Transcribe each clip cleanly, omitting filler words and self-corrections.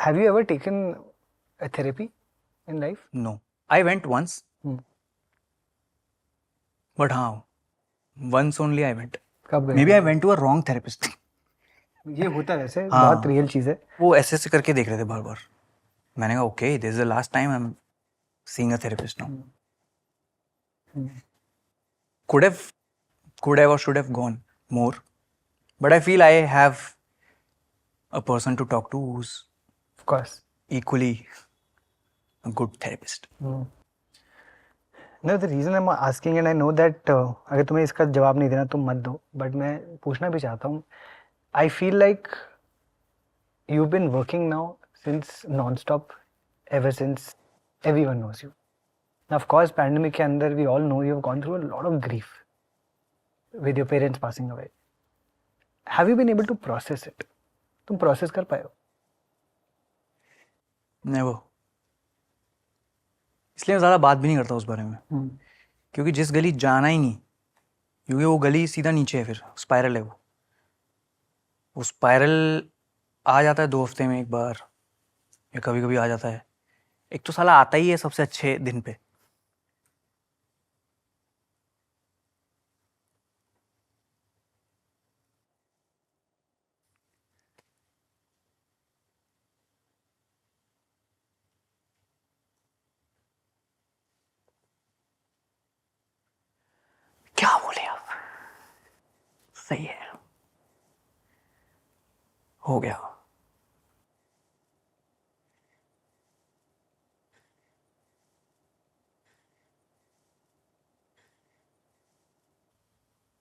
Have you ever taken a therapy in life? No, I went once. But हाँ, once only I went. कब गए? Maybe I went to a wrong therapist. ये होता है वैसे, हाँ। बहुत रियल चीज है. वो ऐसे करके देख रहे थे बार बार. मैंने कहा okay, this is the last time I am seeing a therapist now. Could have or should have gone more, but I feel I have a person to talk to who's Of course. equally a good therapist. No, the reason I'm asking, and I know that अगर तुम्हें इसका जवाब नहीं देना तुम मत दो, but मैं पूछना भी चाहता हूँ. I feel like you've been working now since non-stop, ever since everyone knows you. Now, of course, pandemic के अंदर we all know you've gone through a lot of grief with your parents passing away. Have you been able to process it? तुम process कर पाए हो? Never. इसलिए मैं ज़्यादा बात भी नहीं करता उस बारे में. क्योंकि जिस गली जाना ही नहीं, क्योंकि वो गली सीधा नीचे है, फिर स्पाइरल है. वो स्पाइरल आ जाता है 2 हफ्ते में एक बार, या कभी कभी आ जाता है. एक तो साला आता ही है सबसे अच्छे दिन पे. क्या बोले आप? सही है, हो गया.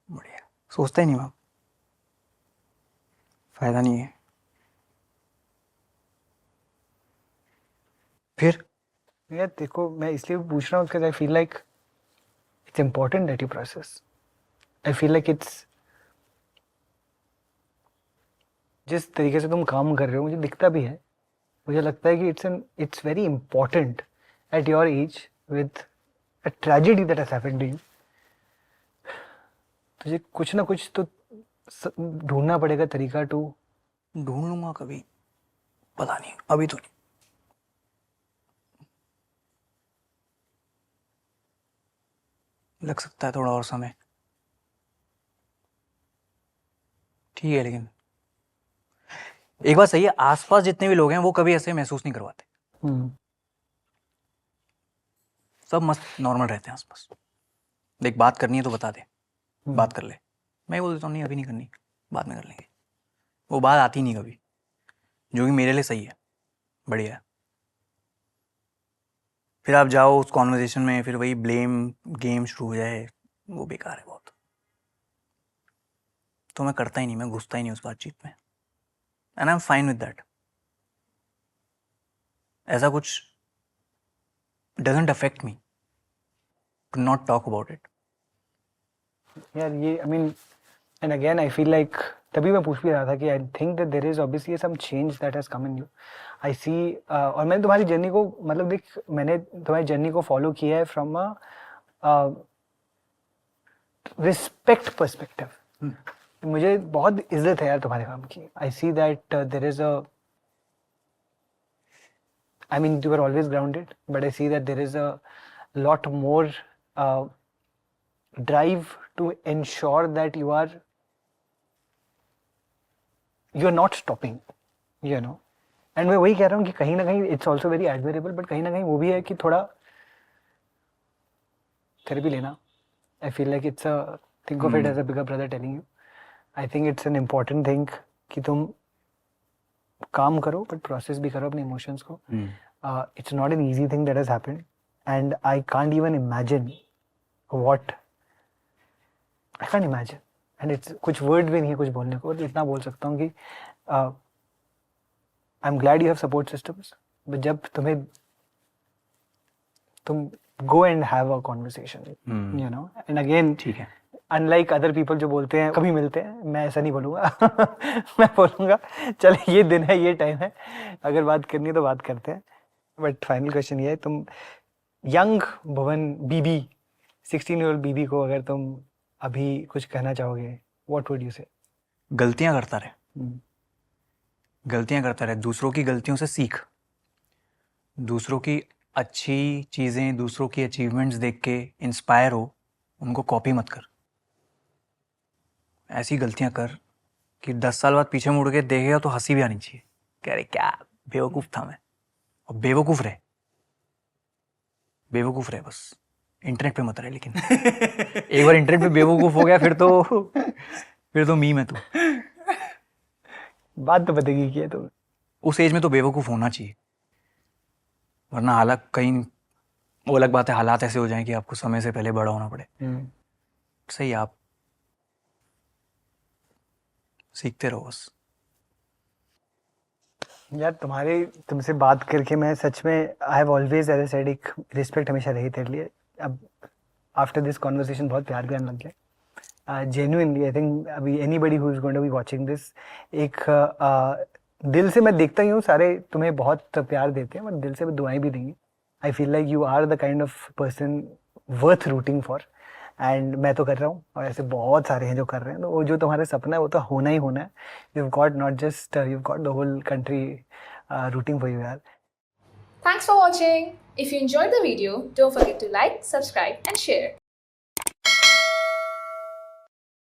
बढ़िया. सोचता ही नहीं मैं, फायदा नहीं है. फिर यार देखो, मैं इसलिए पूछ रहा हूँ because I feel like it's important that you process. I feel like it's जिस तरीके से तुम काम कर रहे हो मुझे दिखता भी है. मुझे लगता है कि it's very important at your age with a tragedy that has happened to you. तुझे कुछ ना कुछ तो ढूंढना पड़ेगा तरीका टू. ढूंढ लूंगा कभी, पता नहीं, अभी तो नहीं. लग सकता है थोड़ा और समय. ठीक है, लेकिन एक बात सही है, आसपास जितने भी लोग हैं वो कभी ऐसे महसूस नहीं करवाते. सब मस्त नॉर्मल रहते हैं आसपास. देख, बात करनी है तो बता दे, बात कर ले. मैं बोल देता हूँ नहीं अभी नहीं करनी, बाद में कर लेंगे. वो बात आती नहीं कभी, जो कि मेरे लिए सही है, बढ़िया है. फिर आप जाओ उस कॉन्वर्जेशन में, फिर वही ब्लेम गेम शुरू हो जाए, वो बेकार है बहुत. तो मैं करता ही नहीं, मैं घुसता ही नहीं उस बातचीत में. And I am fine with that. ऐसा कुछ doesn't affect me to not talk about it. यार ये I mean and again I feel like तभी मैं पूछ भी रहा था कि I think that there is obviously some change that has come in you. I see और मैंने तुम्हारी जर्नी को मतलब देख मैंने तुम्हारी जर्नी को फॉलो किया है फ्रॉम अ रिस्पेक्ट पर्सपेक्टिव. मुझे बहुत इज्जत है यार तुम्हारे काम की. I see that there is a I mean, you were always grounded, but I see that there is a lot more drive to ensure that you're not stopping, you know. And मैं वही कह रहा हूँ कि कहीं ना कहीं it's also very admirable, but कहीं ना कहीं वो भी है कि थोड़ा थेरेपी लेना. I feel like it's a think of it as a bigger brother telling you. I think it's an important thing कि तुम काम करो but process भी करो अपने emotions को. It's not an easy thing that has happened, and I can't even imagine what I can't imagine. And it's कुछ word भी नहीं है कुछ बोलने को. इतना बोल सकता हूँ कि I'm glad you have support systems, but जब तुम go and have a conversation, you know. And again, ठीक है, अनलाइक अदर पीपल जो बोलते हैं कभी मिलते हैं, मैं ऐसा नहीं बोलूँगा. मैं बोलूँगा चल ये दिन है, ये टाइम है, अगर बात करनी है तो बात करते हैं. बट फाइनल क्वेश्चन ये है, तुम यंग भुवन बीबी 16-year-old बीबी को अगर तुम अभी कुछ कहना चाहोगे, व्हाट वुड यू से? गलतियां करता रहे. गलतियां करता रहे, दूसरों की गलतियों से सीख, दूसरों की अच्छी चीज़ें, दूसरों की अचीवमेंट्स देख के इंस्पायर हो, उनको कॉपी मत कर। ऐसी गलतियां कर कि 10 साल बाद पीछे मुड़ के देखेगा तो हंसी भी आनी चाहिए, कह रहे क्या बेवकूफ़ था मैं। और बेवकूफ़ रहे, बेवकूफ़ रहे बस, इंटरनेट पे मत रहे। लेकिन एक बार इंटरनेट पे बेवकूफ़ हो गया फिर तो मीम है तू। बात तो पता की है तो। उस एज में तो बेवकूफ़ होना चाहिए, वरना हालात कहीं, वो अलग बात है, हालात ऐसे हो जाएं कि आपको समय से पहले बड़ा होना पड़े। सही, आप सीखते रहो बस। यार तुमसे बात करके मैं सच में I have always as said एक रिस्पेक्ट हमेशा रही तेरे लिए। अब आफ्टर दिस कॉन्वर्सेशन बहुत प्यार भी आने लग गया जेन्युइनली। आई थिंक अभी anybody who is going to be watching this, एक दिल से मैं देखता ही हूँ सारे तुम्हें बहुत प्यार देते हैं, बट दिल से भी दुआएं भी देंगे। I feel like you are the kind of person worth rooting for, and मैं तो कर रहा हूँ और ऐसे बहुत सारे हैं जो कर रहे हैं। तो वो जो तुम्हारे सपना है वो तो होना ही होना है। You got not just you got the whole country rooting for you यार। Thanks for watching. If you enjoyed the video, don't forget to like, subscribe and share.